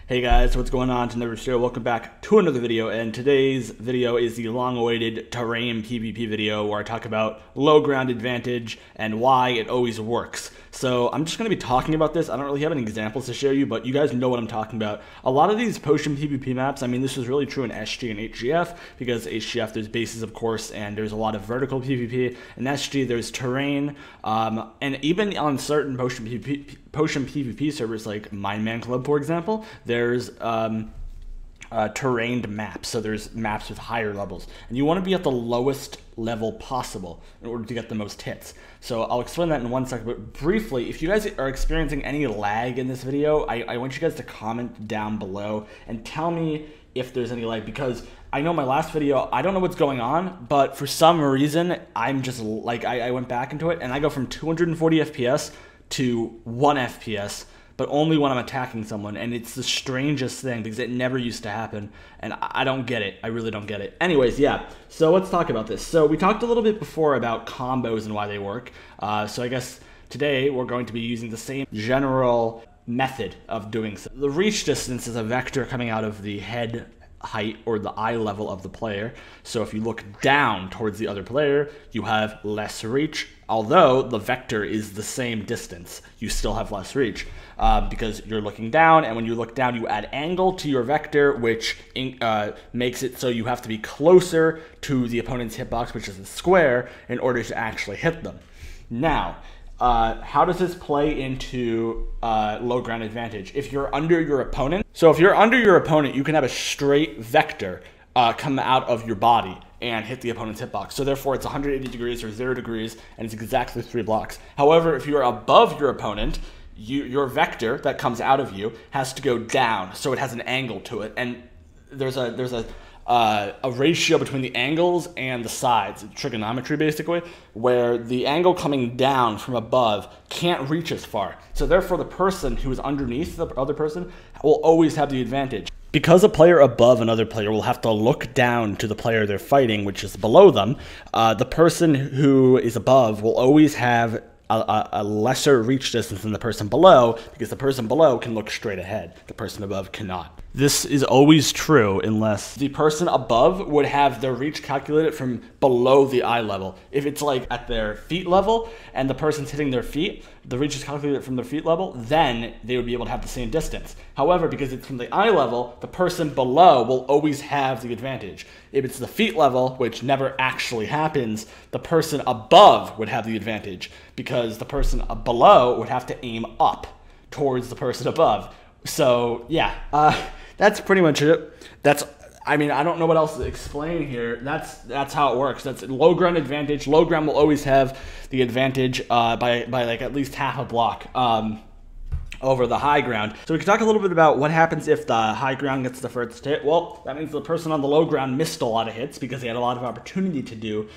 Hey guys, what's going on? It's another video. Welcome back to another video, and today's video is the long-awaited terrain PvP video where I talk about low ground advantage and why it always works. So I'm just going to be talking about this. I don't really have any examples to show you, but you guys know what I'm talking about. A lot of these potion PvP maps, I mean, this is really true in SG and HGF, because HGF there's bases, of course, and there's a lot of vertical PvP. In SG there's terrain, and even on certain potion PvP servers like Mineman Club, for example, there's terrained maps. So there's maps with higher levels, and you want to be at the lowest level possible in order to get the most hits. So I'll explain that in one second, but briefly, if you guys are experiencing any lag in this video, I want you guys to comment down below and tell me if there's any lag, because I know my last video, I don't know what's going on, but for some reason, I'm just like, I went back into it and I go from 240 FPS to 1 FPS, but only when I'm attacking someone, and it's the strangest thing because it never used to happen, and I don't get it. I really don't get it. Anyways, yeah, so let's talk about this. So we talked a little bit before about combos and why they work, so I guess today we're going to be using the same general method of doing so. The reach distance is a vector coming out of the head height or the eye level of the player. So if you look down towards the other player, you have less reach. Although the vector is the same distance, you still have less reach because you're looking down, and when you look down, you add angle to your vector, which makes it so you have to be closer to the opponent's hitbox, which is a square, in order to actually hit them. Now, how does this play into low ground advantage? If you're under your opponent, you can have a straight vector come out of your body and hit the opponent's hitbox. So therefore, it's 180 degrees or 0 degrees, and it's exactly 3 blocks. However, if you're above your opponent, your vector that comes out of you has to go down, so it has an angle to it, and there's a ratio between the angles and the sides, trigonometry basically, where the angle coming down from above can't reach as far. So therefore, the person who is underneath the other person will always have the advantage. Because a player above another player will have to look down to the player they're fighting, which is below them, the person who is above will always have a lesser reach distance than the person below, because the person below can look straight ahead. The person above cannot. This is always true unless the person above would have their reach calculated from below the eye level. If it's like at their feet level and the person's hitting their feet, the reach is calculated from their feet level, then they would be able to have the same distance. However, because it's from the eye level, the person below will always have the advantage. If it's the feet level, which never actually happens, the person above would have the advantage, because the person below would have to aim up towards the person above. So yeah, that's pretty much it. I mean, I don't know what else to explain here. That's how it works. That's low ground advantage. Low ground will always have the advantage by like at least half a block over the high ground. So we can talk a little bit about what happens if the high ground gets the first hit. Well, that means the person on the low ground missed a lot of hits because they had a lot of opportunity to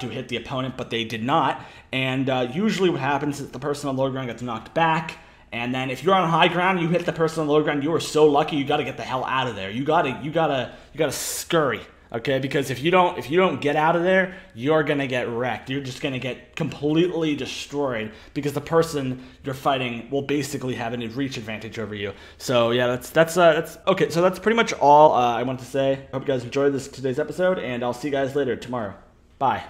hit the opponent, but they did not. And usually what happens is the person on the low ground gets knocked back. And then if you're on high ground, you hit the person on the low ground, you are so lucky, you got to get the hell out of there. You gotta scurry, okay? Because if you don't get out of there, you're gonna get wrecked. You're just gonna get completely destroyed because the person you're fighting will basically have a reach advantage over you. So yeah, that's okay. So that's pretty much all I want to say. I hope you guys enjoyed today's episode, and I'll see you guys later tomorrow. Bye.